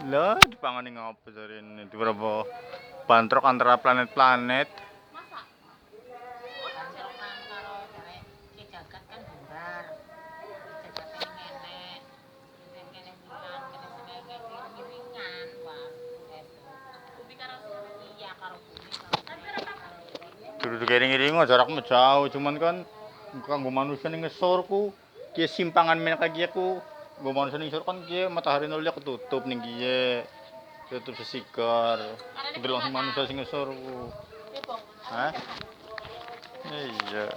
Lah, dipangani ngopo jarene? Di berapa bantrok antara planet-planet. Masa? Oh, dicerokan karo jare Ki Jagat kan bundar. Ki Jagat ini nenek. Sing kene wilan, kene sengenge iring-iringan. Wah, epo. Bumi karo iya karo bumi karo Dudu kering-kering jarakmu jauh, cuman kan kanggo manusia ning ngesor ku ki simpangan menak iki ku. Nggo manusia ning ngesor kan ki matahari nolnya ketutup ning kiye. Tutup sesigar. Kudu langsung manusia sing ngesor ku. Hah? Iya.